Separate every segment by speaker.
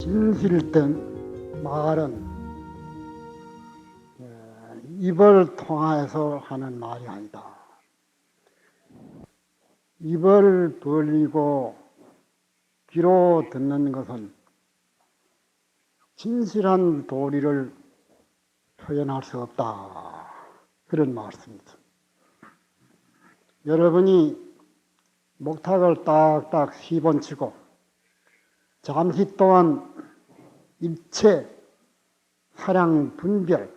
Speaker 1: 진실된 말은 입을 통해서 하는 말이 아니다. 입을 벌리고 귀로 듣는 것은 진실한 도리를 표현할 수 없다. 그런 말씀입니다. 여러분이 목탁을 딱딱 10번 치고 잠시 동안 입체, 사량, 분별,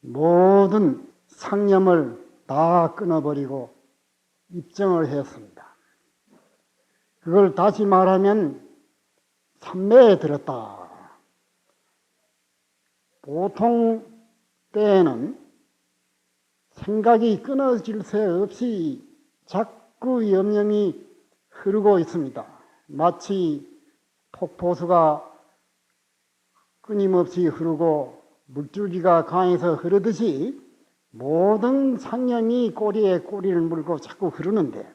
Speaker 1: 모든 상념을 다 끊어버리고 입증을 했습니다. 그걸 다시 말하면 삼매에 들었다. 보통 때에는 생각이 끊어질 새 없이 자꾸 염염이 흐르고 있습니다. 마치 폭포수가 끊임없이 흐르고 물줄기가 강에서 흐르듯이 모든 상념이 꼬리에 꼬리를 물고 자꾸 흐르는데,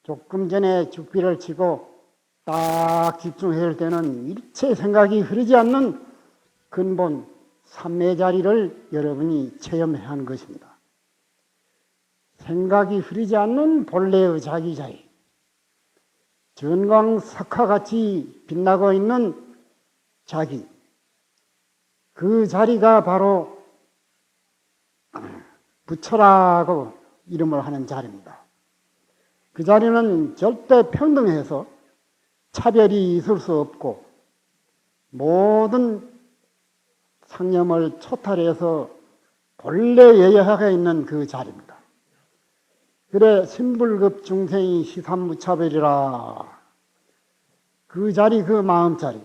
Speaker 1: 조금 전에 죽비를 치고 딱 집중할 때는 일체 생각이 흐르지 않는 근본 삼매 자리를 여러분이 체험해야 하는 것입니다. 생각이 흐르지 않는 본래의 자기 자리, 전광석화같이 빛나고 있는 자기, 그 자리가 바로 부처라고 이름을 하는 자리입니다. 그 자리는 절대 평등해서 차별이 있을 수 없고 모든 상념을 초탈해서 본래 예여하게 있는 그 자리입니다. 그래 신불급 중생이 시삼무차별이라, 그 자리, 그 마음자리,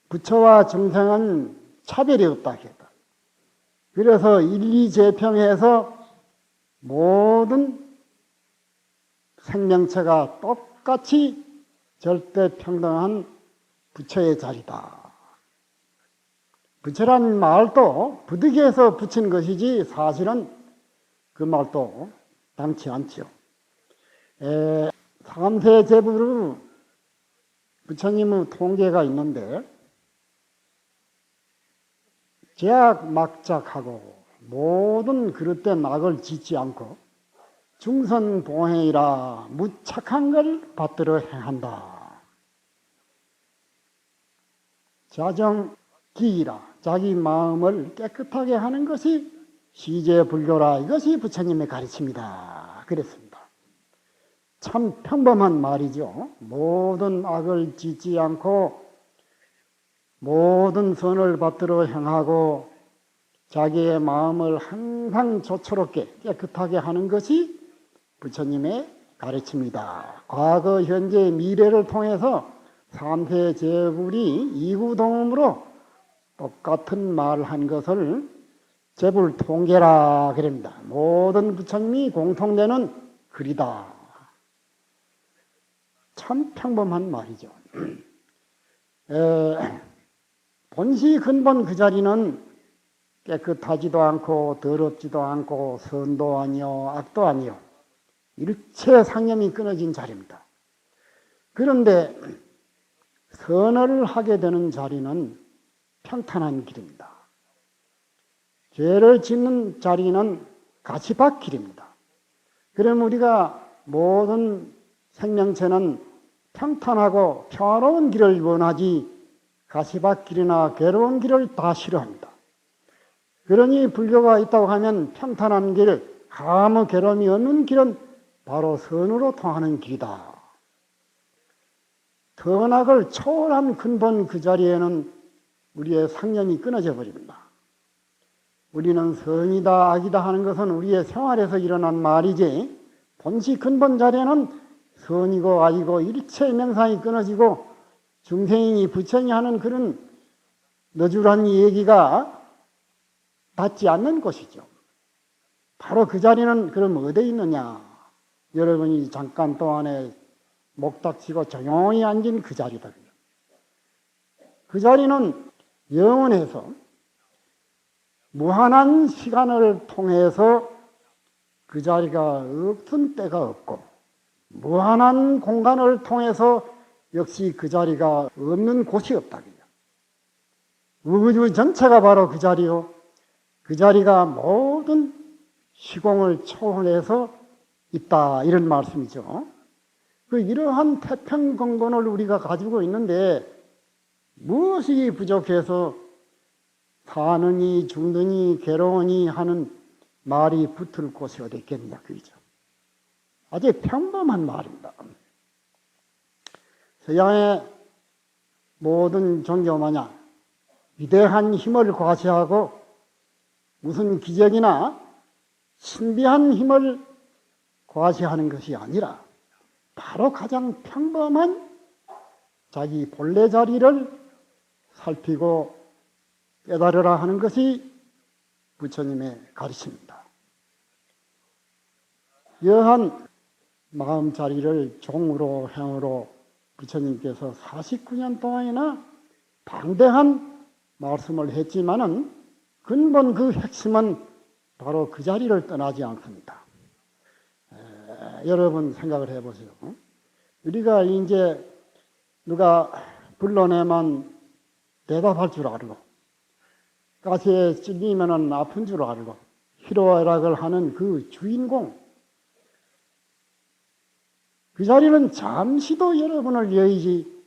Speaker 1: 부처와 중생은 차별이 없다 했다. 그래서 일리재평해서 모든 생명체가 똑같이 절대평등한 부처의 자리다. 부처란 말도 부득이해서 붙인 것이지 사실은 그 말도 당치 않지요. 삼세 제부로 부처님의 통계가 있는데, 제약 막작하고 모든 그릇된 악을 짓지 않고 중선봉행이라 무착한 걸 받들어 행한다. 자정기이라 자기 마음을 깨끗하게 하는 것이 시제불교라, 이것이 부처님의 가르침이다 그랬습니다. 참 평범한 말이죠. 모든 악을 짓지 않고 모든 선을 받들어 행하고 자기의 마음을 항상 조초롭게 깨끗하게 하는 것이 부처님의 가르침이다. 과거, 현재, 미래를 통해서 삼세 제불이 이구동음으로 똑같은 말을 한 것을 제불통계라 그럽니다. 모든 부처님이 공통되는 글이다. 참 평범한 말이죠. 본시 근본 그 자리는 깨끗하지도 않고 더럽지도 않고 선도 아니요 악도 아니요 일체 상념이 끊어진 자리입니다. 그런데 선을 하게 되는 자리는 평탄한 길입니다. 죄를 짓는 자리는 가시밭길입니다. 그럼 우리가 모든 생명체는 평탄하고 평화로운 길을 원하지 가시밭길이나 괴로운 길을 다 싫어합니다. 그러니 불교가 있다고 하면 평탄한 길, 아무 괴로움이 없는 길은 바로 선으로 통하는 길이다. 선악을 초월한 근본 그 자리에는 우리의 상념이 끊어져 버립니다. 우리는 선이다 악이다 하는 것은 우리의 생활에서 일어난 말이지, 본시 근본 자리에는 선이고 악이고 일체 명상이 끊어지고 중생이 부처니 하는 그런 너줄한 얘기가 닿지 않는 곳이죠. 바로 그 자리는 그럼 어디에 있느냐? 여러분이 잠깐 동안에 목닥치고 조용히 앉은 그 자리다. 그 자리는 영원해서 무한한 시간을 통해서 그 자리가 없은 때가 없고, 무한한 공간을 통해서 역시 그 자리가 없는 곳이 없다고요. 우주 전체가 바로 그 자리요. 그 자리가 모든 시공을 초월해서 있다, 이런 말씀이죠. 이러한 태평건곤을 우리가 가지고 있는데 무엇이 부족해서 사느니 죽느니 괴로우니 하는 말이 붙을 곳이 어디 있겠냐, 그죠? 아주 평범한 말입니다. 서양의 모든 종교 마냥 위대한 힘을 과시하고 무슨 기적이나 신비한 힘을 과시하는 것이 아니라 바로 가장 평범한 자기 본래 자리를 살피고 깨달으라 하는 것이 부처님의 가르침입니다. 여한 마음자리를 종으로 행으로 부처님께서 49년 동안이나 방대한 말씀을 했지만은 근본 그 핵심은 바로 그 자리를 떠나지 않습니다. 여러분 생각을 해보세요. 우리가 이제 누가 불러내면 대답할 줄 알고, 가시에 찔리면 아픈 줄 알고, 희로애락을 하는 그 주인공, 그 자리는 잠시도 여러분을 여의지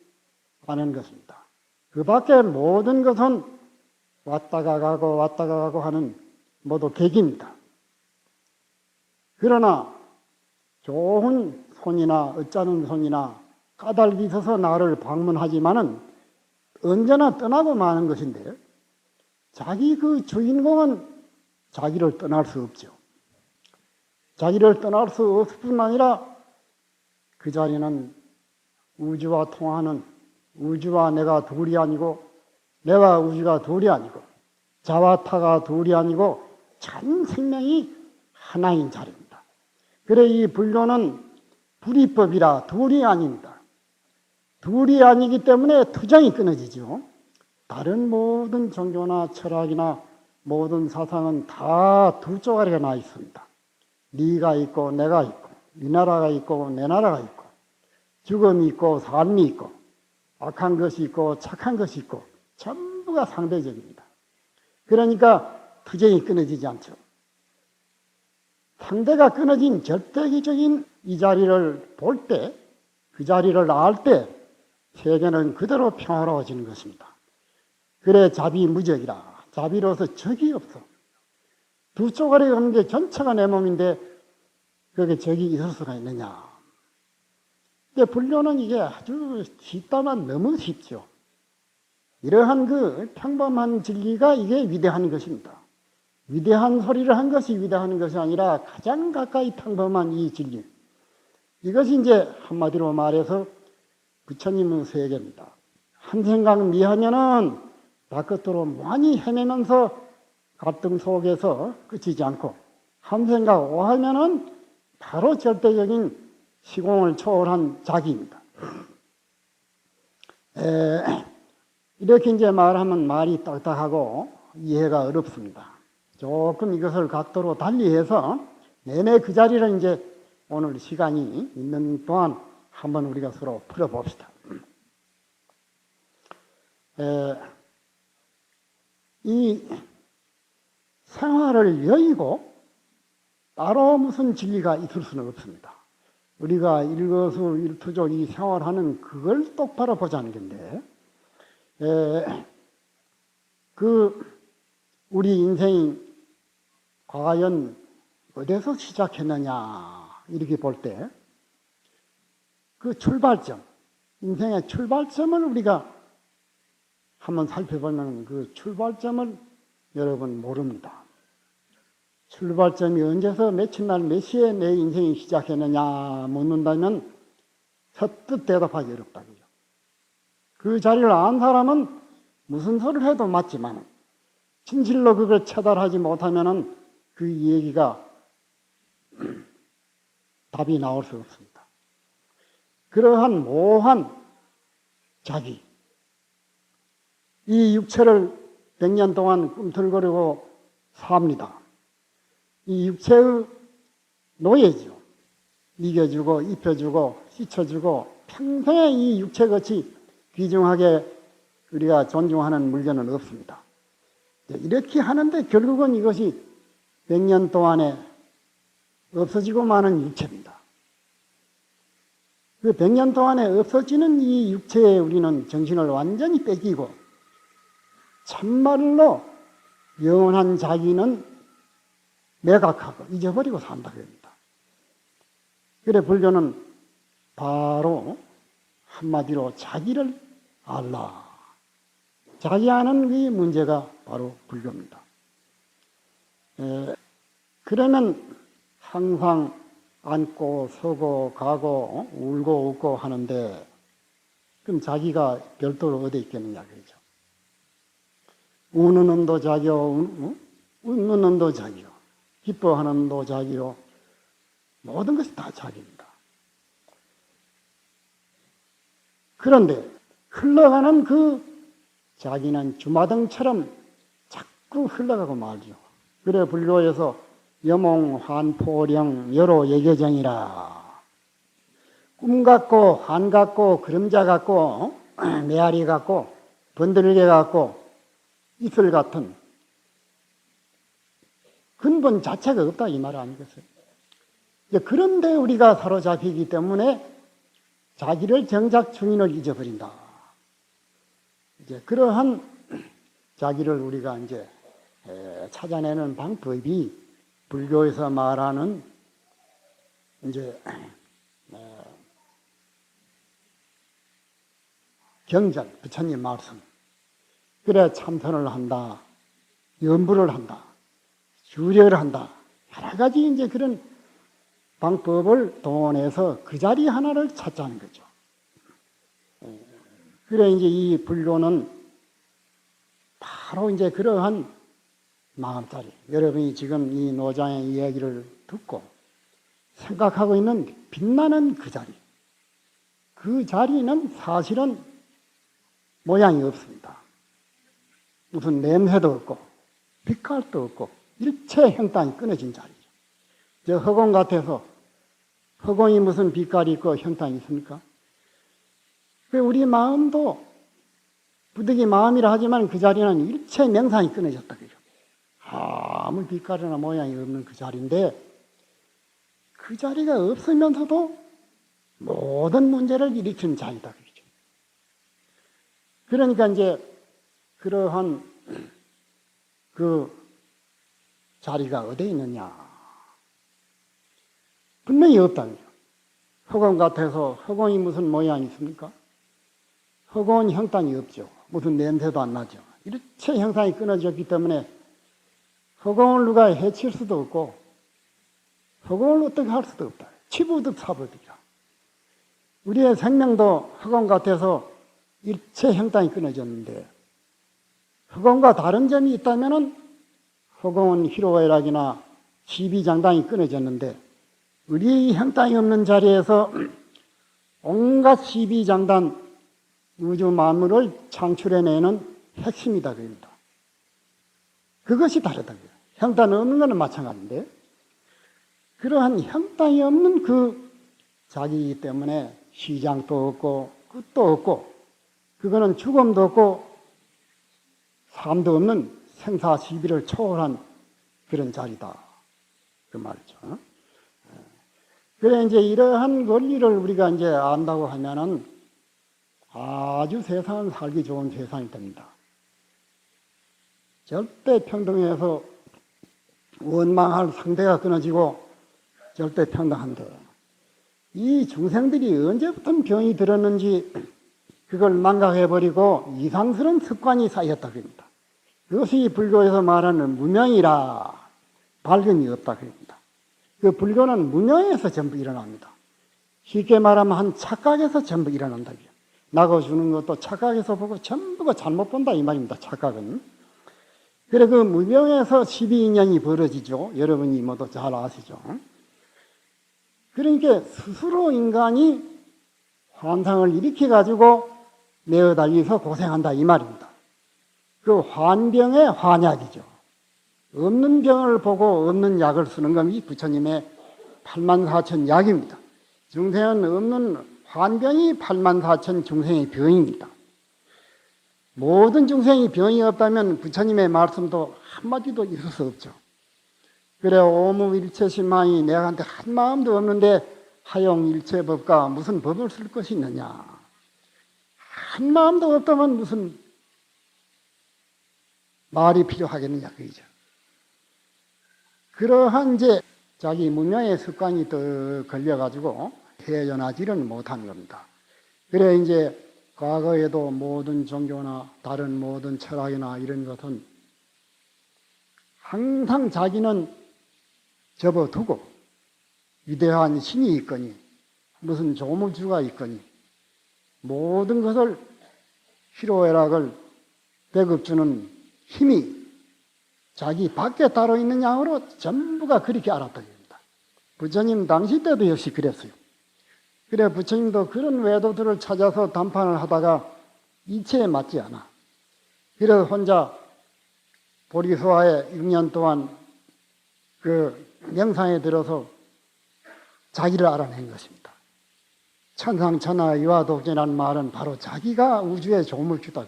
Speaker 1: 않은 것입니다. 그 밖에 모든 것은 왔다가 가고 하는 모두 객입니다. 그러나 좋은 손이나 어쩌는 손이나 까닭이 있어서 나를 방문하지만은 언제나 떠나고 마는 것인데, 자기 그 주인공은 자기를 떠날 수 없죠. 자기를 떠날 수 없을 뿐 아니라 그 자리는 우주와 통하는, 우주와 내가 둘이 아니고 내와 우주가 둘이 아니고 자와 타가 둘이 아니고 전 생명이 하나인 자리입니다. 그래 이 불교는 불이법이라 둘이 아닙니다. 둘이 아니기 때문에 투정이 끊어지죠. 다른 모든 종교나 철학이나 모든 사상은 다 두 쪼가리가 나 있습니다. 네가 있고 내가 있고, 네 나라가 있고 내 나라가 있고, 죽음이 있고 삶이 있고, 악한 것이 있고 착한 것이 있고, 전부가 상대적입니다. 그러니까 투쟁이 끊어지지 않죠. 상대가 끊어진 절대적인 이 자리를 볼 때, 그 자리를 알 때 세계는 그대로 평화로워지는 것입니다. 그래 자비무적이라. 자비로서 적이 없어. 두 쪼가리가 없는 게 전체가 내 몸인데 그게 적이 있을 수가 있느냐. 근데 불교는 이게 아주 쉽다만 너무 쉽죠. 이러한 그 평범한 진리가 이게 위대한 것입니다. 위대한 소리를 한 것이 위대한 것이 아니라 가장 가까이 평범한 이 진리. 이것이 이제 한마디로 말해서 부처님의 세계입니다. 한 생각 미하면은 바깥으로 많이 헤매면서 갈등 속에서 그치지 않고, 한 생각 오하면은 바로 절대적인 시공을 초월한 자기입니다. 이렇게 이제 말하면 말이 딱딱하고 이해가 어렵습니다. 조금 이것을 각도로 달리해서 내내 그 자리를 이제 오늘 시간이 있는 동안 한번 우리가 서로 풀어봅시다. 이 생활을 여의고 따로 무슨 진리가 있을 수는 없습니다. 우리가 일거수일투족 이 생활하는 그걸 똑바로 보자는 건데, 우리 인생이 과연 어디서 시작했느냐 이렇게 볼 때 그 출발점, 인생의 출발점을 우리가 한번 살펴보면 그 출발점을 여러분 모릅니다. 출발점이 언제서 며칠 날 몇 시에 내 인생이 시작했느냐 묻는다면 서뜻 대답하기 어렵다고요. 그 자리를 안 사람은 무슨 소리를 해도 맞지만 진실로 그걸 처달하지 못하면은 그 얘기가 답이 나올 수 없습니다. 그러한 모호한 자기, 이 육체를 100년 동안 꿈틀거리고 삽니다. 이 육체의 노예죠. 이겨주고 입혀주고 씻어주고 평생에 이 육체같이 귀중하게 우리가 존중하는 물건은 없습니다. 이렇게 하는데 결국은 이것이 100년 동안에 없어지고 마는 육체입니다. 그 100년 동안에 없어지는 이 육체에 우리는 정신을 완전히 뺏기고 참말로 영원한 자기는 매각하고 잊어버리고 산다고 합니다. 그래 불교는 바로 한마디로 자기를 알라. 자기 아는 이 문제가 바로 불교입니다. 그러면 항상 앉고 서고 가고 울고 웃고 하는데 그럼 자기가 별도로 어디 있겠느냐 그러죠. 우는 놈도 자기요, 웃는 놈도 자기요, 기뻐하는 놈도 자기요, 모든 것이 다 자기입니다. 그런데 흘러가는 그 자기는 주마등처럼 자꾸 흘러가고 말죠. 그래 불교에서 여몽환포령 여로 예계정이라. 꿈 같고 한 같고 그림자 같고 메아리 같고 번들게 같고 이슬 같은 근본 자체가 없다 이 말 아니겠어요? 그런데 우리가 사로잡히기 때문에 자기를 정작 중인을 잊어버린다. 이제 그러한 자기를 우리가 이제 찾아내는 방법이 불교에서 말하는 이제 경전, 부처님 말씀. 그래 참선을 한다, 염불을 한다, 주력을 한다. 여러 가지 이제 그런 방법을 동원해서 그 자리 하나를 찾자는 거죠. 그래 이제 이 불교는 바로 이제 그러한 마음자리. 여러분이 지금 이 노장의 이야기를 듣고 생각하고 있는 빛나는 그 자리. 그 자리는 사실은 모양이 없습니다. 무슨 냄새도 없고 빛깔도 없고 일체 형상이 끊어진 자리죠. 저 허공 같아서 허공이 무슨 빛깔이 있고 형상이 있습니까? 우리 마음도 부득이 마음이라 하지만 그 자리는 일체 명상이 끊어졌다 그죠. 아무 빛깔이나 모양이 없는 그 자리인데 그 자리가 없으면서도 모든 문제를 일으키는 자리다 그죠. 그러니까 이제 그러한 그 자리가 어디에 있느냐? 분명히 없다는 거죠. 허공 같아서 허공이 무슨 모양이 있습니까? 허공은 형상이 없죠. 무슨 냄새도 안 나죠. 일체 형상이 끊어졌기 때문에 허공을 누가 해칠 수도 없고 허공을 어떻게 할 수도 없다. 치부득 사부득이라. 우리의 생명도 허공 같아서 일체 형상이 끊어졌는데 허공과 다른 점이 있다면 허공은 희로애락이나 시비장당이 끊어졌는데 우리의 형상이 없는 자리에서 온갖 시비장단 우주 만물을 창출해내는 핵심이다 그럽니다. 그것이 다르다. 형상 없는 것은 마찬가지인데 그러한 형상이 없는 그 자기이기 때문에 시장도 없고 끝도 없고 그거는 죽음도 없고 삶도 없는 생사시비를 초월한 그런 자리다. 그 말이죠. 그래 이제 이러한 원리를 우리가 이제 안다고 하면은 아주 세상은 살기 좋은 세상이 됩니다. 절대 평등해서 원망할 상대가 끊어지고 절대 평등한데 이 중생들이 언제부터 병이 들었는지 그걸 망각해버리고 이상스러운 습관이 쌓였다 그럽니다. 그것이 불교에서 말하는 무명이라 밝음이 없다 그럽니다. 그 불교는 무명에서 전부 일어납니다. 쉽게 말하면 한 착각에서 전부 일어난다. 나고 주는 것도 착각에서 보고 전부가 잘못 본다 이 말입니다. 착각은. 그래 그 무명에서 12인연이 벌어지죠. 여러분이 모두 잘 아시죠. 그러니까 스스로 인간이 환상을 일으켜가지고 내어 달려서 고생한다 이 말입니다. 그 환병의 환약이죠. 없는 병을 보고 없는 약을 쓰는 것이 부처님의 84,000 약입니다. 중생은 없는 환병이 84,000 중생의 병입니다. 모든 중생이 병이 없다면 부처님의 말씀도 한마디도 있을 수 없죠. 그래 오무일체신망이 내한테 한 마음도 없는데 하용일체법과 무슨 법을 쓸 것이 있느냐. 한 마음도 없다면 무슨 말이 필요하겠느냐 그이죠. 그러한 이제 자기 문명의 습관이 또 걸려가지고 헤어나지를 못한 겁니다. 그래 이제 과거에도 모든 종교나 다른 모든 철학이나 이런 것은 항상 자기는 접어두고 위대한 신이 있거니 무슨 조물주가 있거니 모든 것을 희로애락을 배급주는 힘이 자기 밖에 따로 있는 양으로 전부가 그렇게 알았던 겁니다. 부처님 당시 때도 역시 그랬어요. 그래 부처님도 그런 외도들을 찾아서 담판을 하다가 이체에 맞지 않아. 그래서 혼자 보리소화에 6년 동안 그 명상에 들어서 자기를 알아낸 것입니다. 천상천하 유화독존이라는 말은 바로 자기가 우주의 조물주다.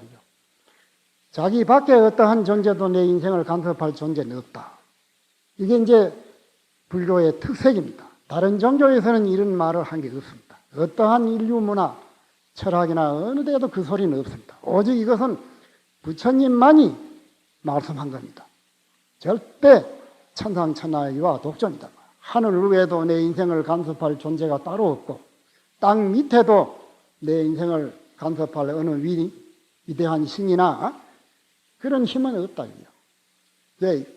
Speaker 1: 자기 밖에 어떠한 존재도 내 인생을 간섭할 존재는 없다. 이게 이제 불교의 특색입니다. 다른 종교에서는 이런 말을 한 게 없습니다. 어떠한 인류 문화, 철학이나 어느 데도 그 소리는 없습니다. 오직 이것은 부처님만이 말씀한 겁니다. 절대 천상천하의 유화독존이다. 하늘 외에도 내 인생을 간섭할 존재가 따로 없고 땅 밑에도 내 인생을 간섭할 어느 위대한 신이나 그런 힘은 없다.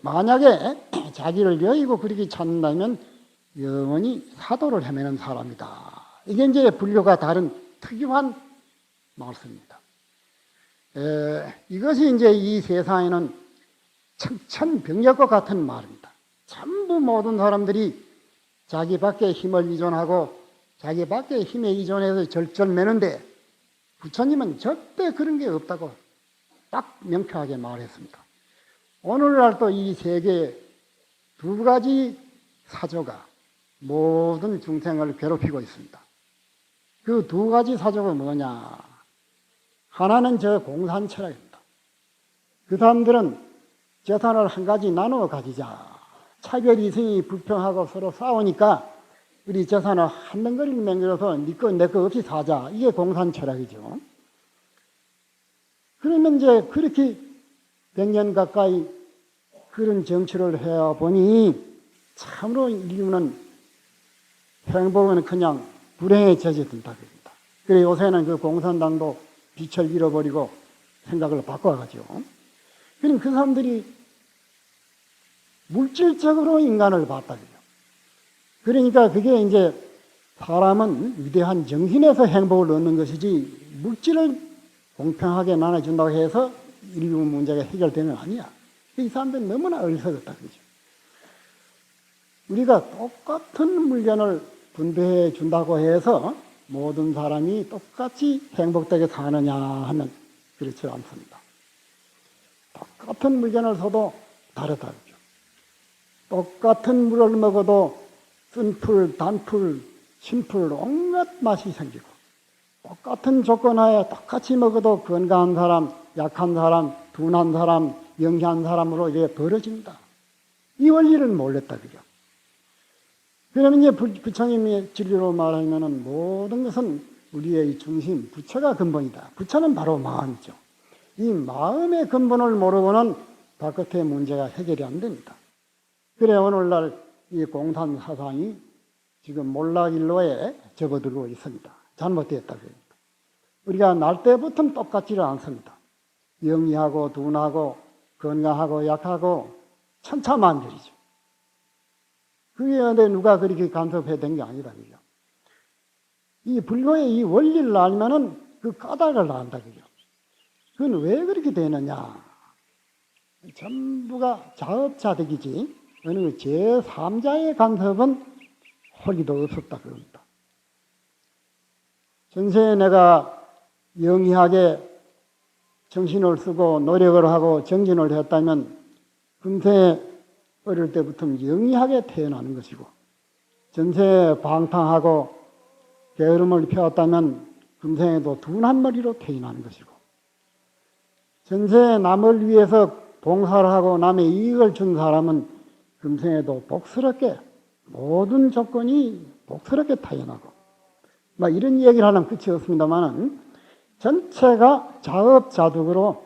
Speaker 1: 만약에 자기를 여의고 그렇게 찾는다면 영원히 사도를 헤매는 사람이다. 이게 이제 불교가 다른 특유한 말씀입니다. 이것이 이제 이 세상에는 천병력과 같은 말입니다. 전부 모든 사람들이 자기 밖에 힘을 의존하고 자기 밖에 힘에 의존해서 절절매는데 부처님은 절대 그런 게 없다고 딱 명쾌하게 말했습니다. 오늘날 또 이 세계 두 가지 사조가 모든 중생을 괴롭히고 있습니다. 그 두 가지 사조가 뭐냐? 하나는 저 공산 철학입니다. 그 사람들은 재산을 한 가지 나누어 가지자. 차별 이성이 불평하고 서로 싸우니까 우리 재산을 한 덩어리를 맹글어서 네 거 내 거 없이 사자. 이게 공산 철학이죠. 그러면 이제 그렇게 100년 가까이 그런 정치를 해보니 참으로 인류는 행복은 그냥 불행에 젖어든다 그럽니다. 그래 요새는 그 공산당도 빛을 잃어버리고 생각을 바꿔가지고 그럼 그 사람들이 물질적으로 인간을 봤다 그래요. 그러니까 그게 이제 사람은 위대한 정신에서 행복을 얻는 것이지 물질을 공평하게 나눠준다고 해서 인류 문제가 해결되는 건 아니야. 이 사람들은 너무나 어리석었다 그러죠. 우리가 똑같은 물건을 분배해 준다고 해서 모든 사람이 똑같이 행복되게 사느냐 하면 그렇지 않습니다. 똑같은 물건을 써도 다르다 그러죠. 똑같은 물을 먹어도 쓴풀, 단풀, 신풀 온갖 맛이 생기고 똑같은 조건 하에 똑같이 먹어도 건강한 사람, 약한 사람, 둔한 사람, 영리한 사람으로 이게 벌어집니다. 이 원리를 몰랐다 그죠. 그러면 이제 부처님의 진리로 말하면은 모든 것은 우리의 중심, 부처가 근본이다. 부처는 바로 마음이죠. 이 마음의 근본을 모르고는 바깥의 문제가 해결이 안 됩니다. 그래 오늘날 이 공산 사상이 지금 몰락일로에 접어들고 있습니다. 잘못되었다 그럽니다. 우리가 날 때부터 똑같지를 않습니다. 영리하고 둔하고 건강하고 약하고 천차만별이죠. 그게 근데 누가 그렇게 간섭해 된 게 아니다 그죠. 이 불교의 이 원리를 알면은 그 까닭을 안다 그죠. 그건 왜 그렇게 되느냐? 전부가 자업자득이지 어느 제3자의 간섭은 홀리도 없었다 그럽니다. 전생에 내가 영리하게 정신을 쓰고 노력을 하고 정진을 했다면 금생에 어릴 때부터 영리하게 태어나는 것이고 전생에 방탕하고 게으름을 피웠다면 금생에도 둔한 머리로 태어나는 것이고, 전생에 남을 위해서 봉사를 하고 남의 이익을 준 사람은 금생에도 복스럽게 모든 조건이 복스럽게 타연하고, 이런 얘기를 하려면 끝이 없습니다만은 전체가 자업자득으로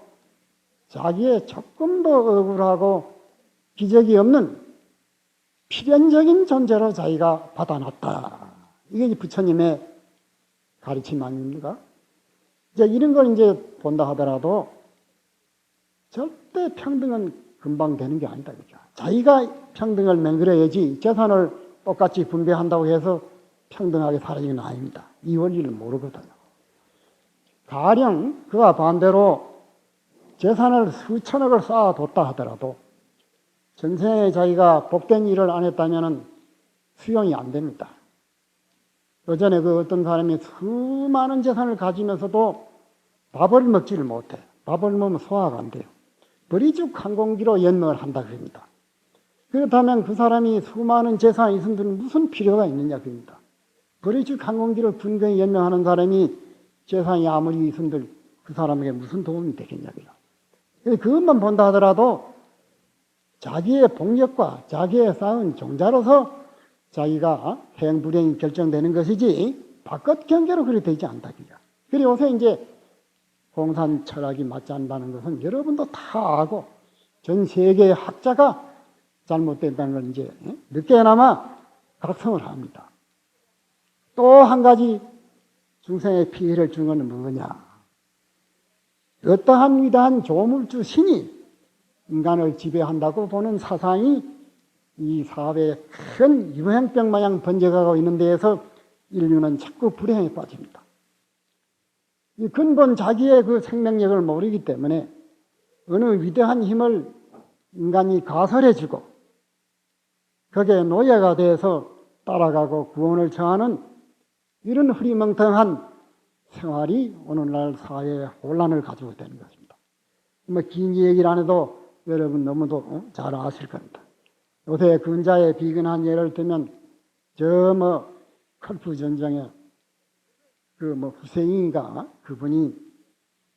Speaker 1: 자기의 조금도 억울하고 기적이 없는 필연적인 존재로 자기가 받아놨다. 이게 부처님의 가르침 아닙니까? 이제 이런 걸 이제 본다 하더라도 절대 평등은 금방 되는 게 아니다. 그죠? 자기가 평등을 맹글어야지 재산을 똑같이 분배한다고 해서 평등하게 살아지는 건 아닙니다. 이 원리를 모르거든요. 가령 그와 반대로 재산을 수천억을 쌓아뒀다 하더라도 전생에 자기가 복된 일을 안 했다면 수용이 안 됩니다. 예전에 그 어떤 사람이 수많은 재산을 가지면서도 밥을 먹지를 못해. 밥을 먹으면 소화가 안 돼요. 버리죽 한 공기로 연명을 한다 그럽니다. 그렇다면 그 사람이 수많은 재산이 있으면 무슨 필요가 있느냐 그럽니다. 버리죽 한 공기로 분명히 연명하는 사람이 재산이 아무리 있은들 그 사람에게 무슨 도움이 되겠냐고요. 그것만 본다 하더라도 자기의 복력과 자기의 쌓은 종자로서 자기가 행불행이 결정되는 것이지 바깥 경계로 그렇게 되지 않다고요. 그리고 요새 이제 공산 철학이 맞지 않는다는 것은 여러분도 다 알고 전 세계의 학자가 잘못된다는 걸 이제 늦게나마 각성을 합니다. 또 한 가지 중생의 피해를 준 것은 뭐냐? 어떠한 위대한 조물주 신이 인간을 지배한다고 보는 사상이 이 사회에 큰 유행병 마냥 번져가고 있는 데에서 인류는 자꾸 불행에 빠집니다. 이 근본 자기의 그 생명력을 모르기 때문에 어느 위대한 힘을 인간이 가설해주고 거기에 노예가 돼서 따라가고 구원을 청하는 이런 흐리멍텅한 생활이 오늘날 사회에 혼란을 가지고 되는 것입니다. 긴 얘기를 안 해도 여러분 너무도 잘 아실 겁니다. 요새 근자에 비근한 예를 들면 컬프 전쟁에 후세인인가 그분이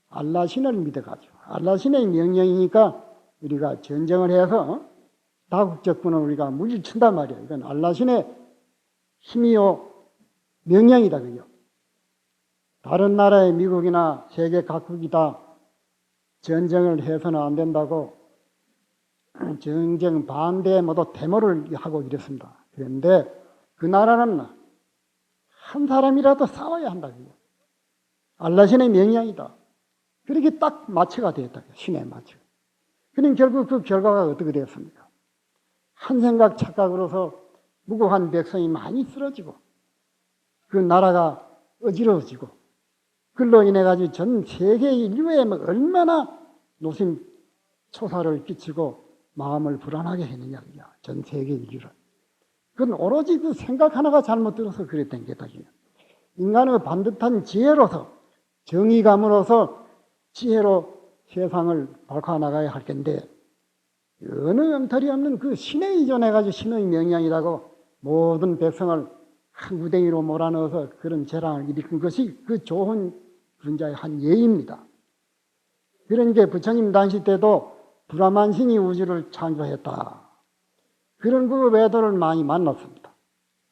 Speaker 1: 알라신을 믿어가지고 알라신의 명령이니까 우리가 전쟁을 해서 다국적군을 우리가 물리친단 말이에요. 이건 알라신의 힘이요 명령이다 그요. 다른 나라의 미국이나 세계 각국이 다 전쟁을 해서는 안 된다고 전쟁 반대에 모두 데모를 하고 이랬습니다. 그런데 그 나라는 한 사람이라도 싸워야 한다고요. 알라신의 명령이다. 그렇게 딱 마취가 되었다. 신의 마취. 그럼 결국 그 결과가 어떻게 되었습니까? 한 생각 착각으로서 무고한 백성이 많이 쓰러지고 그 나라가 어지러워지고 그로 인해 가지고 전 세계 인류에 얼마나 노심초사를 끼치고 마음을 불안하게 했느냐고요. 전 세계 인류를. 그건 오로지 그 생각 하나가 잘못 들어서 그랬던 게다고요. 인간의 반듯한 지혜로서 정의감으로서 지혜로 세상을 바꿔나가야 할 텐데 어느 엉터리 없는 그 신에 의존해가지고 신의 명령이라고 모든 백성을 한 구덩이로 몰아넣어서 그런 재앙을 일으킨 것이 그 좋은 분자의 한 예입니다. 그런 게 부처님 당시 때도 브라만 신이 우주를 창조했다. 그런 그 외도를 많이 만났습니다.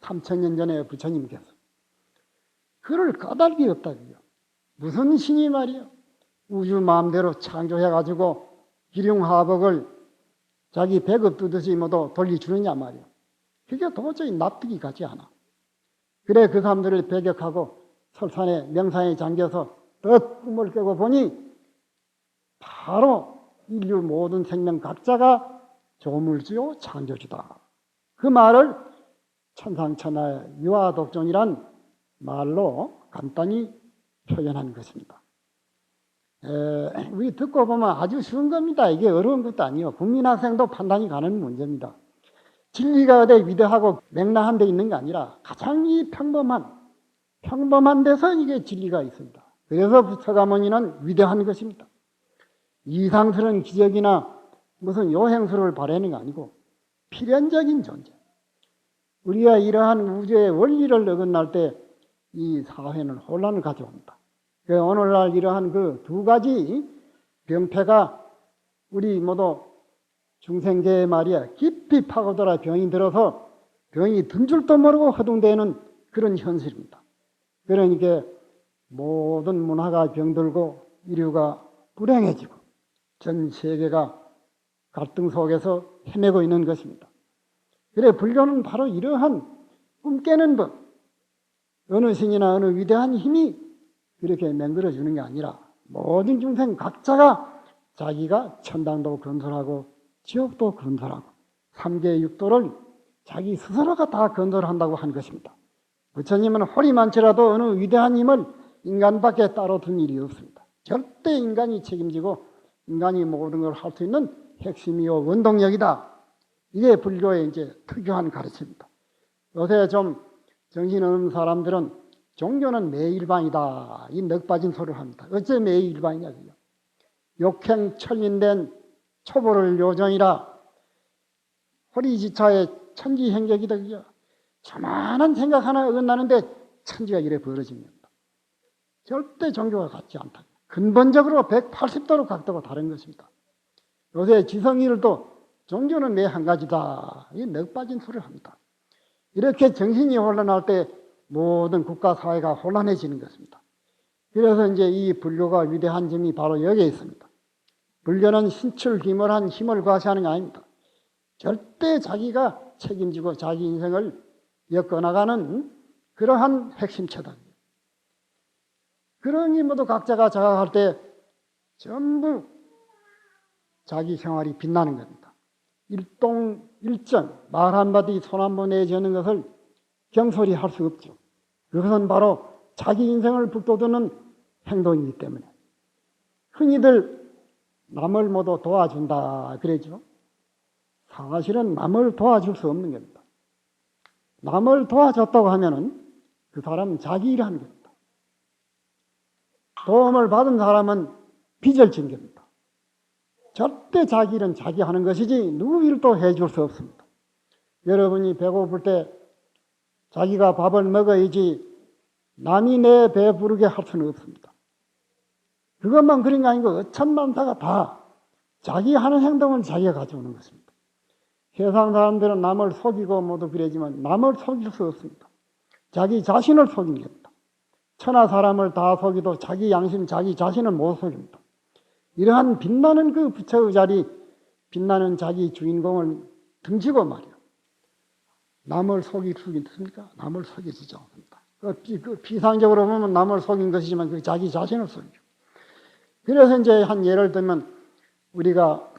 Speaker 1: 3000년 전에 부처님께서. 그를 까닭이 없다고요. 무슨 신이 말이요. 우주 마음대로 창조해가지고 기륭하복을 자기 배급 두듯이 모두 돌려주느냐 말이요. 그게 도저히 납득이 가지 않아. 그래 그 사람들을 배격하고 설산에 명상에 잠겨서 떡 꿈을 깨고 보니 바로 인류 모든 생명 각자가 조물주요 창조주다. 그 말을 천상천하의 유아독존이란 말로 간단히 표현한 것입니다. 우리 듣고 보면 아주 쉬운 겁니다. 이게 어려운 것도 아니에요. 국민학생도 판단이 가는 문제입니다. 진리가 어디 위대하고 맹랑한 데 있는 게 아니라 가장 이 평범한 데서 이게 진리가 있습니다. 그래서 서가모니는 위대한 것입니다. 이상스러운 기적이나 무슨 요행수를 바라는 게 아니고 필연적인 존재. 우리가 이러한 우주의 원리를 어긋날 때 이 사회는 혼란을 가져옵니다. 오늘날 이러한 그 두 가지 병폐가 우리 모두 중생계에 말이야 깊이 파고들어 병이 들어서 병이 든 줄도 모르고 허둥대는 그런 현실입니다. 그러니까 모든 문화가 병들고 인류가 불행해지고 전 세계가 갈등 속에서 헤매고 있는 것입니다. 그래 불교는 바로 이러한 꿈 깨는 법, 어느 신이나 어느 위대한 힘이 이렇게 맹글어주는 게 아니라 모든 중생 각자가 자기가 천당도 건설하고 지옥도 건설하고 삼계 육도를 자기 스스로가 다 건설한다고 한 것입니다. 부처님은 홀이 많지라도 어느 위대한 힘을 인간밖에 따로 둔 일이 없습니다. 절대 인간이 책임지고 인간이 모든 걸 할 수 있는 핵심이요 원동력이다. 이게 불교의 이제 특유한 가르침입니다. 요새 좀 정신없는 사람들은 종교는 매일반이다. 이 넉 빠진 소리를 합니다. 어째 매일반이냐. 욕행 천린된 초보를 요정이라 허리지차에 천지행적이다. 그죠? 자만한 생각 하나 어긋나는데 천지가 이래 벌어진 겁니다. 절대 종교가 같지 않다. 근본적으로 180도로 각도가 다른 것입니다. 요새 지성인들도 종교는 매 한 가지다. 이 넉 빠진 소리를 합니다. 이렇게 정신이 혼란할 때 모든 국가 사회가 혼란해지는 것입니다. 그래서 이제 이 불교가 위대한 점이 바로 여기에 있습니다. 불교는 신출귀몰한 힘을 과시하는 게 아닙니다. 절대 자기가 책임지고 자기 인생을 엮어나가는 그러한 핵심체다. 그러니 모두 각자가 자각할 때 전부 자기 생활이 빛나는 겁니다. 일동일정, 말 한마디 손 한 번 내저는 것을 경솔히 할 수 없죠. 그것은 바로 자기 인생을 북돋우는 행동이기 때문에 흔히들 남을 모두 도와준다 그러죠. 사실은 남을 도와줄 수 없는 겁니다. 남을 도와줬다고 하면은 그 사람은 자기 일을 하는 겁니다. 도움을 받은 사람은 빚을 진 겁니다. 절대 자기 일은 자기 하는 것이지 누구 일도 해줄 수 없습니다. 여러분이 배고플 때 자기가 밥을 먹어야지 남이 내 배 부르게 할 수는 없습니다. 그것만 그런 게 아니고 어천만사가 다 자기 하는 행동은 자기가 가져오는 것입니다. 세상 사람들은 남을 속이고 모두 그러지만 남을 속일 수 없습니다. 자기 자신을 속인 겁니다. 천하 사람을 다 속이도 자기 양심, 자기 자신을 못 속입니다. 이러한 빛나는 그 부처의 자리, 빛나는 자기 주인공을 등지고 말이요. 남을 속일 수 있습니까? 남을 속이지 않습니다. 비상적으로 보면 남을 속인 것이지만 그 자기 자신을 속이죠. 그래서 이제 한 예를 들면 우리가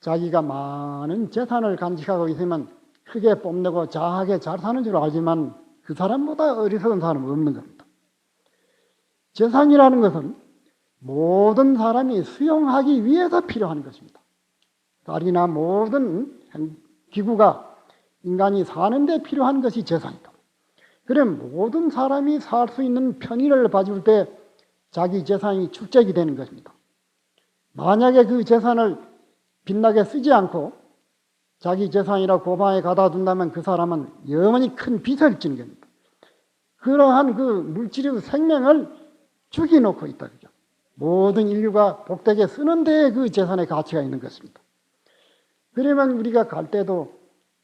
Speaker 1: 자기가 많은 재산을 간직하고 있으면 크게 뽐내고 자하게 잘 사는 줄 알지만 그 사람보다 어리석은 사람은 없는 겁니다. 재산이라는 것은 모든 사람이 수용하기 위해서 필요한 것입니다. 딸이나 모든 기구가 인간이 사는 데 필요한 것이 재산이다. 그럼 모든 사람이 살 수 있는 편의를 봐줄 때 자기 재산이 축적이 되는 것입니다. 만약에 그 재산을 빛나게 쓰지 않고 자기 재산이라 고방에 가다 둔다면 그 사람은 영원히 큰 빚을 지는 겁니다. 그러한 그 물질의 생명을 죽여놓고 있다. 그죠? 모든 인류가 복되게 쓰는 데에 그 재산의 가치가 있는 것입니다. 그러면 우리가 갈 때도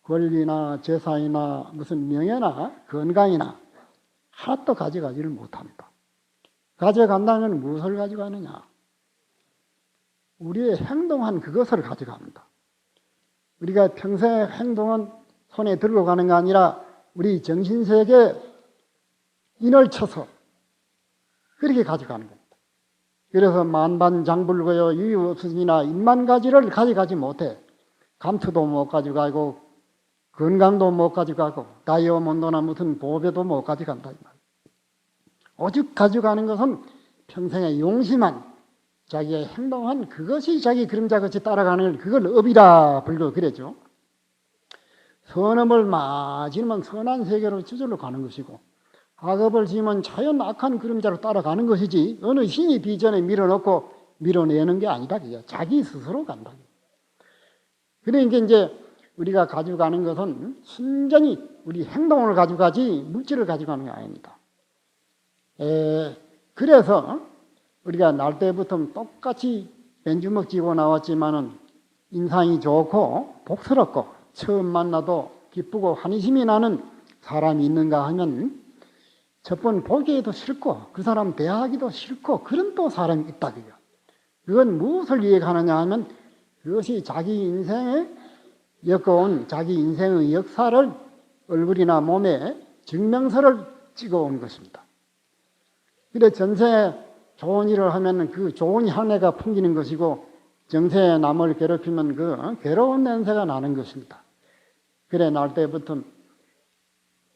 Speaker 1: 권리나 재산이나 무슨 명예나 건강이나 하나도 가져가지를 못합니다. 가져간다면 무엇을 가져가느냐? 우리의 행동한 그것을 가져갑니다. 우리가 평생의 행동은 손에 들고 가는 게 아니라 우리 정신세계에 인을 쳐서 그렇게 가져가는 겁니다. 그래서 만반장불고요 유유 없으니나 인만 가지를 가져가지 못해. 감투도 못 가져가고 건강도 못 가져가고 다이아몬드나 무슨 보배도 못 가져간다. 오직 가져가는 것은 평생의 용심한 자기의 행동한 그것이 자기 그림자같이 따라가는 그걸 업이라 불교 그랬죠. 선업을 맞으면 선한 세계로 저절로 가는 것이고 악업을 지으면 자연 악한 그림자로 따라가는 것이지 어느 신이 비전에 밀어넣고 밀어내는 게 아니다. 자기 스스로 간다. 그러니까 이제 우리가 가져가는 것은 순전히 우리 행동을 가져가지 물질을 가져가는 게 아닙니다. 그래서 우리가 날 때부터 똑같이 맨주먹 쥐고 나왔지만은 인상이 좋고 복스럽고 처음 만나도 기쁘고 환희심이 나는 사람이 있는가 하면 첫 번 보기에도 싫고 그 사람 대하기도 싫고 그런 또 사람이 있다고요. 그건 무엇을 얘기하느냐 하면 그것이 자기 인생에 겪어온 자기 인생의 역사를 얼굴이나 몸에 증명서를 찍어온 것입니다. 그래 전생에 좋은 일을 하면 그 좋은 향내가 풍기는 것이고 정세에 남을 괴롭히면 그 괴로운 냄새가 나는 것입니다. 그래 날 때부터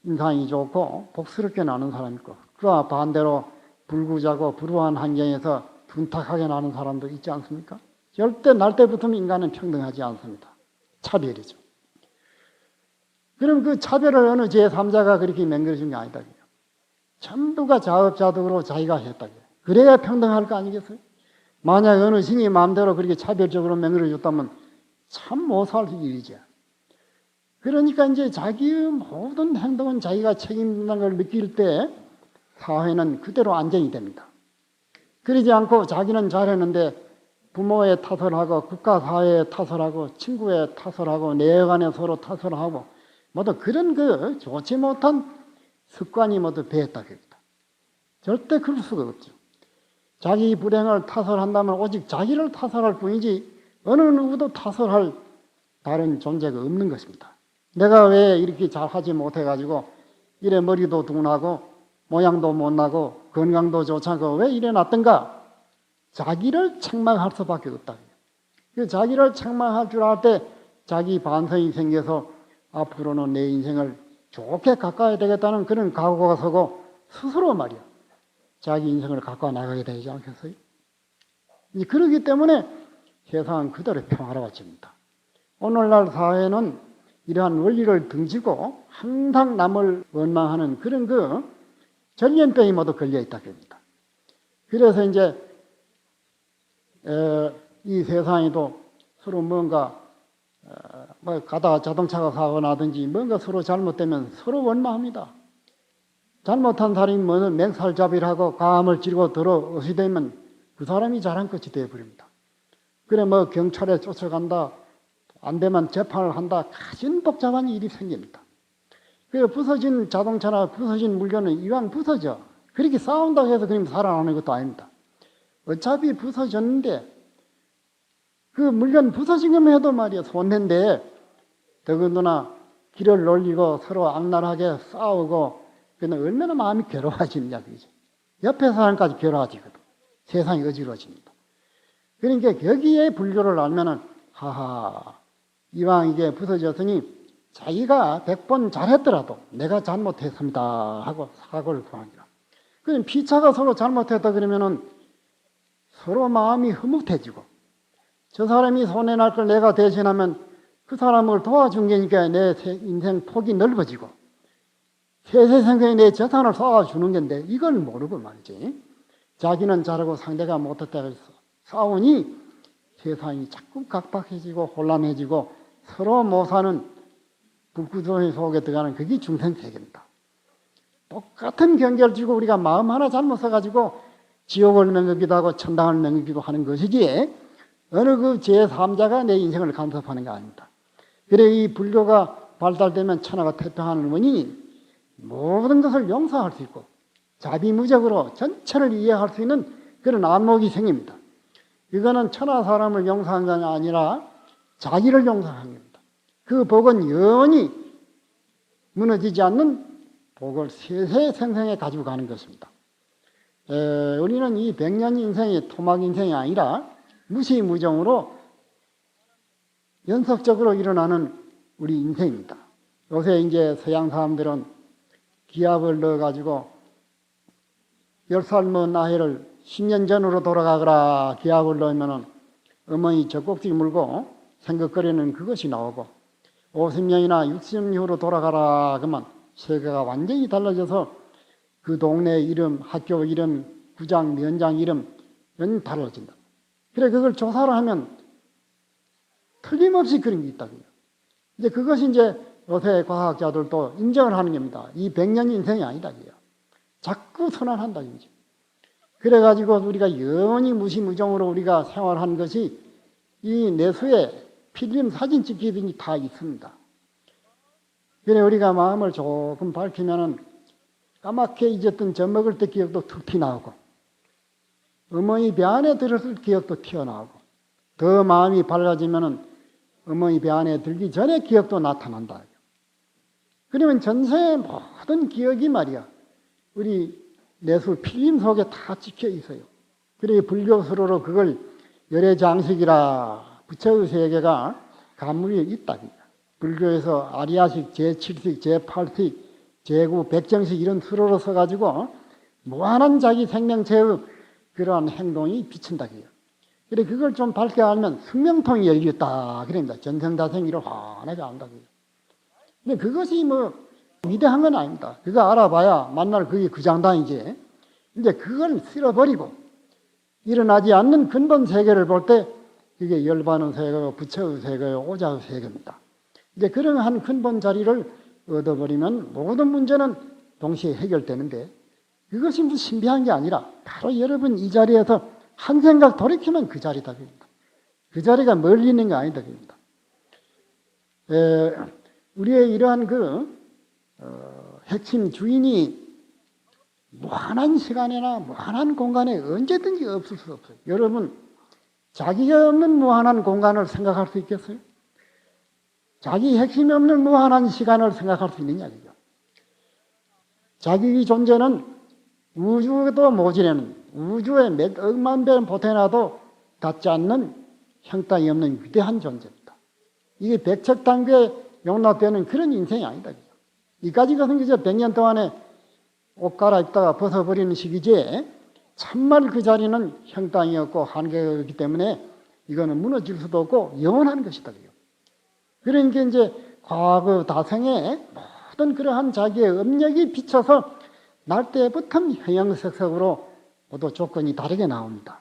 Speaker 1: 인상이 좋고 복스럽게 나는 사람이 있고 그와 반대로 불구자고 불우한 환경에서 둔탁하게 나는 사람도 있지 않습니까? 절대 날 때부터 인간은 평등하지 않습니다. 차별이죠. 그럼 그 차별을 어느 제3자가 그렇게 만들어준 게 아니다. 전부가 자업자득으로 자기가 했다. 그래야 평등할 거 아니겠어요? 만약 어느 신이 마음대로 그렇게 차별적으로 만들어줬다면 참 못 살 일이죠. 그러니까 이제 자기의 모든 행동은 자기가 책임진다는 걸 느낄 때 사회는 그대로 안정이 됩니다. 그러지 않고 자기는 잘했는데 부모의 탓을 하고 국가 사회의 탓을 하고 친구의 탓을 하고 내간에 서로 탓을 하고 모두 그런 그 좋지 못한 습관이 모두 배했다 그럽니다. 절대 그럴 수가 없죠. 자기 불행을 탓을 한다면 오직 자기를 탓을 할 뿐이지 어느 누구도 탓을 할 다른 존재가 없는 것입니다. 내가 왜 이렇게 잘하지 못해가지고 이래 머리도 둔하고 모양도 못나고 건강도 좋지 않고 왜 이래 놨던가? 자기를 책망할 수밖에 없다. 그 자기를 책망할 줄 알 때 자기 반성이 생겨서 앞으로는 내 인생을 좋게 가까워야 되겠다는 그런 각오가 서고 스스로 말이야. 자기 인생을 가까워 나가게 되지 않겠어요? 그러기 때문에 세상은 그대로 평화로워집니다. 오늘날 사회는 이러한 원리를 등지고 항상 남을 원망하는 그런 그 전염병이 모두 걸려있다 그럽니다. 그래서 이제 이 세상에도 서로 뭔가 뭐 가다가 자동차가 사고 나든지 뭔가 서로 잘못되면 서로 원망합니다. 잘못한 사람이 뭐 맹살잡이를 가함을 지르고 들어 어시되면 그 사람이 잘한 것이 되어버립니다. 그래 뭐 경찰에 쫓아간다 안 되면 재판을 한다 가진 복잡한 일이 생깁니다. 그 부서진 자동차나 부서진 물건은 이왕 부서져 그렇게 싸운다고 해서 그럼 살아나는 것도 아닙니다. 어차피 부서졌는데 그 물건 부서진 것만 해도 말이야 손해인데 더군다나 길을 놀리고 서로 악랄하게 싸우고 그는 얼마나 마음이 괴로워지느냐 그죠. 옆에 사람까지 괴로워지거든. 세상이 어지러워집니다. 그러니까 거기에 불교를 알면은 하하 이왕 이게 부서졌으니 자기가 100번 잘했더라도 내가 잘못했습니다 하고 사과를 구하니라. 그럼 피차가 서로 잘못했다 그러면은 서로 마음이 흐뭇해지고 저 사람이 손해날 걸 내가 대신하면 그 사람을 도와준 게니까 내 인생 폭이 넓어지고 세세생생에 내 재산을 쌓아주는 건데 이걸 모르고 말이지. 자기는 잘하고 상대가 못했다고 해서 싸우니 세상이 자꾸 각박해지고 혼란해지고 서로 못 사는 불구조의 속에 들어가는 그게 중생세계입니다. 똑같은 경계를 쥐고 우리가 마음 하나 잘못 써가지고 지옥을 명기도 하고 천당을 명기도 하는 것이지 어느 그 제3자가 내 인생을 간섭하는 게 아닙니다. 그래 이 불교가 발달되면 천하가 태평하는 원인이 모든 것을 용서할 수 있고 자비무적으로 전체를 이해할 수 있는 그런 안목이 생깁니다. 이거는 천하 사람을 용서한 게 아니라 자기를 용서한 겁니다. 그 복은 영원히 무너지지 않는 복을 세세생생에 가지고 가는 것입니다. 우리는 이 100년 인생이 토막 인생이 아니라 무시무정으로 연속적으로 일어나는 우리 인생입니다. 요새 이제 서양 사람들은 기압을 넣어가지고 10살 먹은 나이를 10년 전으로 돌아가거라 기압을 넣으면은 어머니 젖꼭지 물고 생각거리는 그것이 나오고 50년이나 60년 이후로 돌아가라 그러면 세계가 완전히 달라져서 그 동네 이름, 학교 이름, 구장, 면장 이름 은 달라진다. 그래 그걸 조사를 하면 틀림없이 그런 게 있다고요. 이제 그것이 이제 요새 과학자들도 인정을 하는 겁니다. 이 100년 인생이 아니다고요. 자꾸 선언한다 이거죠. 그래가지고 우리가 영원히 무시무종으로 우리가 생활한 것이 이 내수에 필름 사진 찍히든지 다 있습니다. 그래 우리가 마음을 조금 밝히면은 까맣게 잊었던 젖 먹을 때 기억도 툭 튀어나오고 어머니 배 안에 들었을 기억도 튀어나오고 더 마음이 밝아지면은 어머니 배 안에 들기 전에 기억도 나타난다. 그러면 전생의 모든 기억이 말이야 우리 내수 필름 속에 다 찍혀 있어요. 그래 불교스러로 그걸 열애장식이라 부처의 세계가 가물이 있다. 불교에서 아리아식, 제7식, 제8식, 제9, 백정식 이런 수로로 써가지고 무한한 자기 생명체의 그러한 행동이 비친다. 그래 그걸 좀 밝게 알면 숙명통이 열렸다. 그럽니다. 전생다생이를 환하게 안다. 근데 그것이 뭐 위대한 건 아닙니다. 그거 알아봐야 만날 그게 그 장단이지. 이제 그걸 쓸어버리고 일어나지 않는 근본 세계를 볼 때 그게 열반의 세계요, 부처의 세계요, 오자의 세계입니다. 이제 그런 한 근본 자리를 얻어버리면 모든 문제는 동시에 해결되는데 그것이 무슨 신비한 게 아니라 바로 여러분 이 자리에서 한 생각 돌이키면 그 자리다. 그 자리가 멀리 있는 게 아니다. 우리의 이러한 핵심 주인이 무한한 시간이나 무한한 공간에 언제든지 없을 수 없어요. 여러분 자기가 없는 무한한 공간을 생각할 수 있겠어요? 자기 핵심이 없는 무한한 시간을 생각할 수 있느냐 이죠. 자기 존재는 우주도 모자라는 우주의 몇 억만 배 보태놔도 닿지 않는 형따위 없는 위대한 존재입니다. 이게 백척단계에 용납되는 그런 인생이 아니다. 이까지 것은 그저 100년 동안에 옷 갈아입다가 벗어버리는 시기지 참말 그 자리는 형땅이었고 한계가 없기 때문에 이거는 무너질 수도 없고 영원한 것이다. 그러니까 이제 과거 다생에 모든 그러한 자기의 업력이 비쳐서 날 때부터 형형색색으로 모두 조건이 다르게 나옵니다.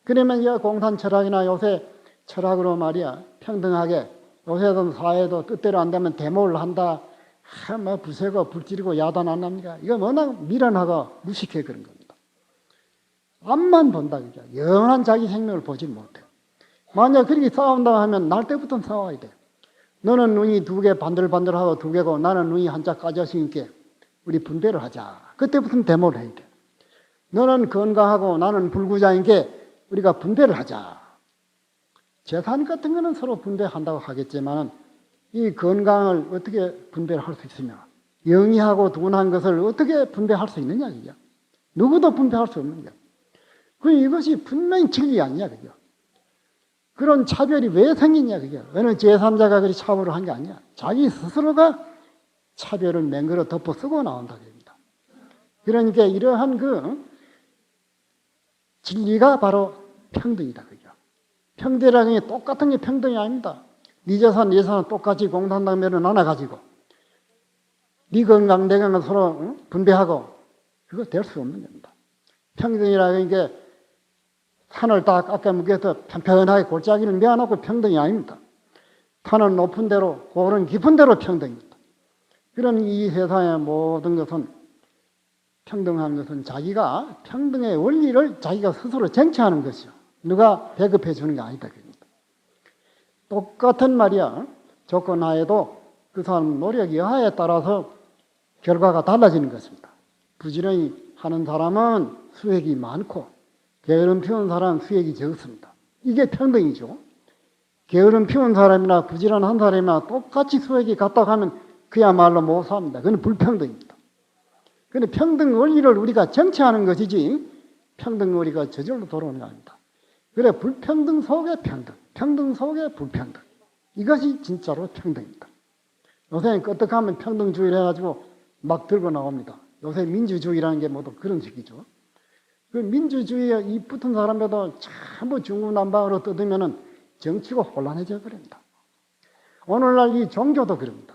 Speaker 1: 그러면 이 공산 철학이나 요새 철학으로 말이야 평등하게 요새든 사회도 뜻대로 안 되면 데모를 한다. 뭐 부세고 불지르고 야단 안 합니까? 이거 워낙 미련하고 무식해 그런 겁니다. 앞만 본다 그죠. 영원한 자기 생명을 보지 못해. 만약 그렇게 싸운다 하면 날 때부터 싸워야 돼. 너는 눈이 2개 반들반들하고 2개고 나는 눈이 한짝 까졌으니까 우리 분배를 하자. 그때부터 데모를 해야 돼. 너는 건강하고 나는 불구자니까 우리가 분배를 하자. 재산 같은 거는 서로 분배한다고 하겠지만은 이 건강을 어떻게 분배를 할 수 있으며 영리하고 둔한 것을 어떻게 분배할 수 있느냐 그죠? 누구도 분배할 수 없는 거야. 그 이것이 분명히 진리 아니냐 그죠? 그런 차별이 왜 생기냐 그죠? 어느 제3자가 그리 차별을 한 게 아니야. 자기 스스로가 차별을 맹글어 덮어 쓰고 나온다 그럽니다. 그러니까 이러한 진리가 바로 평등이다 그죠? 평등이라는 게 똑같은 게 평등이 아닙니다. 네 재산, 네 재산 똑같이 공산당면을 나눠가지고 네 건강, 내 건강 서로 분배하고 그거 될 수 없는 겁니다. 평등이라는 게 산을 딱 깎아 묶여서 편편하게 골짜기를 메어놓고 평등이 아닙니다. 산은 높은 대로, 고는 깊은 대로 평등입니다. 그럼 이 세상의 모든 것은 평등한 것은 자기가 평등의 원리를 자기가 스스로 쟁취하는 것이요. 누가 배급해 주는 게 아니다. 똑같은 말이야. 조건 하에도 그 사람 노력 여하에 따라서 결과가 달라지는 것입니다. 부지런히 하는 사람은 수익이 많고 게으름 피운 사람은 수익이 적습니다. 이게 평등이죠. 게으름 피운 사람이나 부지런한 사람이나 똑같이 수익이 같다고 하면 그야말로 못 삽니다. 그건 불평등입니다. 그런데 평등 원리를 우리가 정치하는 것이지 평등 원리가 저절로 돌아오는 게 아닙니다. 그래 불평등 속에 평등, 평등 속에 불평등. 이것이 진짜로 평등입니다. 요새는 끄떡하면 평등주의를 해가지고 막 들고 나옵니다. 요새 민주주의라는 게 모두 그런 식이죠. 그 민주주의에 이 붙은 사람들도 전부 중구난방으로 뜯으면 정치가 혼란해져 버립니다. 오늘날 이 종교도 그럽니다.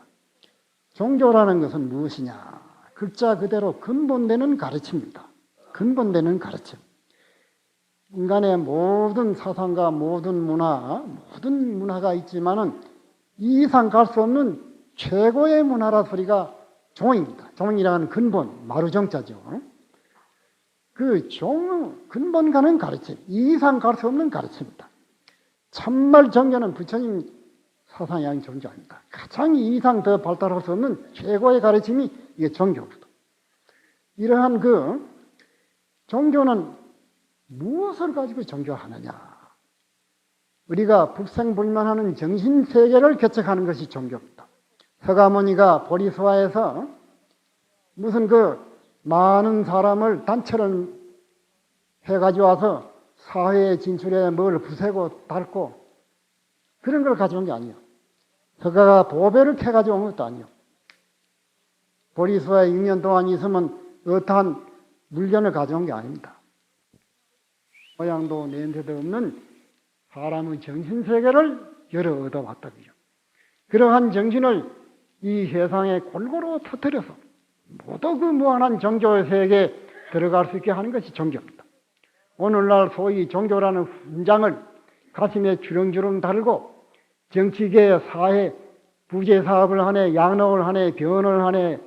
Speaker 1: 종교라는 것은 무엇이냐? 글자 그대로 근본되는 가르침입니다. 근본되는 가르침. 인간의 모든 사상과 모든 문화가 있지만은 이 이상 갈 수 없는 최고의 문화라 소리가 종입니다. 종이라는 근본, 마루정자죠. 그 근본 가는 가르침, 이 이상 갈 수 없는 가르침입니다. 참말 정교는 부처님 사상이 아닌 종교입니다. 가장 이 이상 더 발달할 수 없는 최고의 가르침이 이게 종교입니다. 이러한 그 종교는 무엇을 가지고 종교하느냐? 우리가 불생불면하는 정신세계를 개척하는 것이 종교입니다. 서가모니가 보리수화에서 무슨 많은 사람을 단체를 해가지고 와서 사회에 진출해 뭘 부세고 닳고 그런 걸 가져온 게 아니에요. 서가가 보배를 캐가지고 온 것도 아니에요. 보리수화에 6년 동안 있으면 어떠한 물건을 가져온 게 아닙니다. 모양도 냄새도 없는 사람의 정신세계를 열어 얻어왔다. 그죠? 그러한 정신을 이 세상에 골고루 터뜨려서 모두 그 무한한 종교 세계에 들어갈 수 있게 하는 것이 종교입니다. 오늘날 소위 종교라는 훈장을 가슴에 주렁주렁 달고 정치계, 사회, 부재사업을 하네, 양록을 하네, 변을 하네,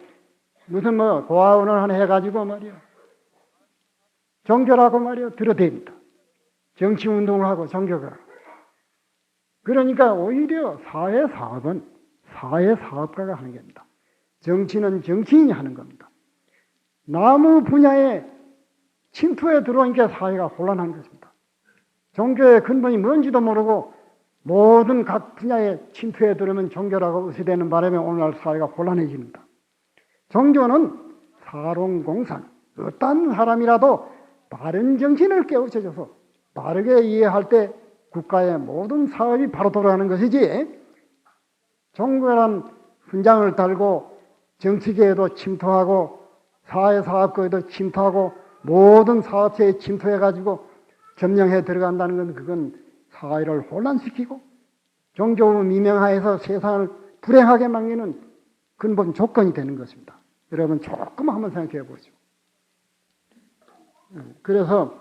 Speaker 1: 무슨 고아원을 하네 해가지고 말이요. 종교라고 말이요. 들어댑니다. 정치운동을 하고 종교가. 그러니까 오히려 사회사업은 사회사업가가 하는 겁니다. 정치는 정치인이 하는 겁니다. 나무 분야에 침투에 들어오니까 사회가 혼란한 것입니다. 종교의 근본이 뭔지도 모르고 모든 각 분야에 침투에 들어오면 종교라고 의시되는 바람에 오늘날 사회가 혼란해집니다. 종교는 사롱공상, 어떤 사람이라도 바른 정신을 깨우쳐줘서 바르게 이해할 때 국가의 모든 사업이 바로 돌아가는 것이지, 종교란 훈장을 달고 정치계에도 침투하고 사회사업계에도 침투하고 모든 사업체에 침투해가지고 점령해 들어간다는 건 그건 사회를 혼란시키고 종교 미명하에서 세상을 불행하게 만드는 근본 조건이 되는 것입니다. 여러분 조금 한번 생각해 보시죠. 그래서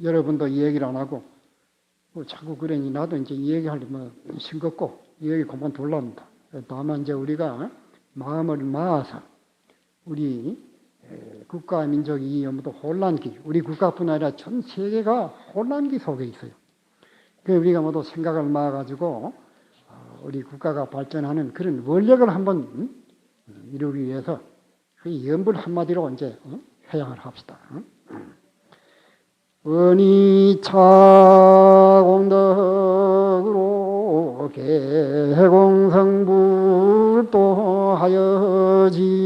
Speaker 1: 여러분도 이 얘기를 안 하고 자꾸 그러니 나도 이제 이 얘기하려면 싱겁고 이 얘기 그만 둘랍니다. 다만 이제 우리가 마음을 모아서 우리 국가 민족이 모두 혼란기, 우리 국가뿐 아니라 전 세계가 혼란기 속에 있어요. 그래서 우리가 모두 생각을 모아가지고 우리 국가가 발전하는 그런 원력을 한번 이루기 위해서 그 연불 한마디로 이제 회양을 합시다. 은이차공덕으로 개공성불도 하여지다나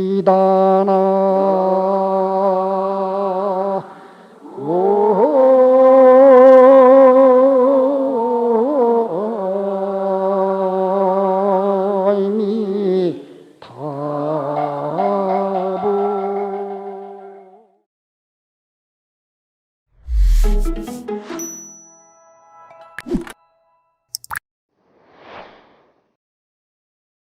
Speaker 1: 오이미타불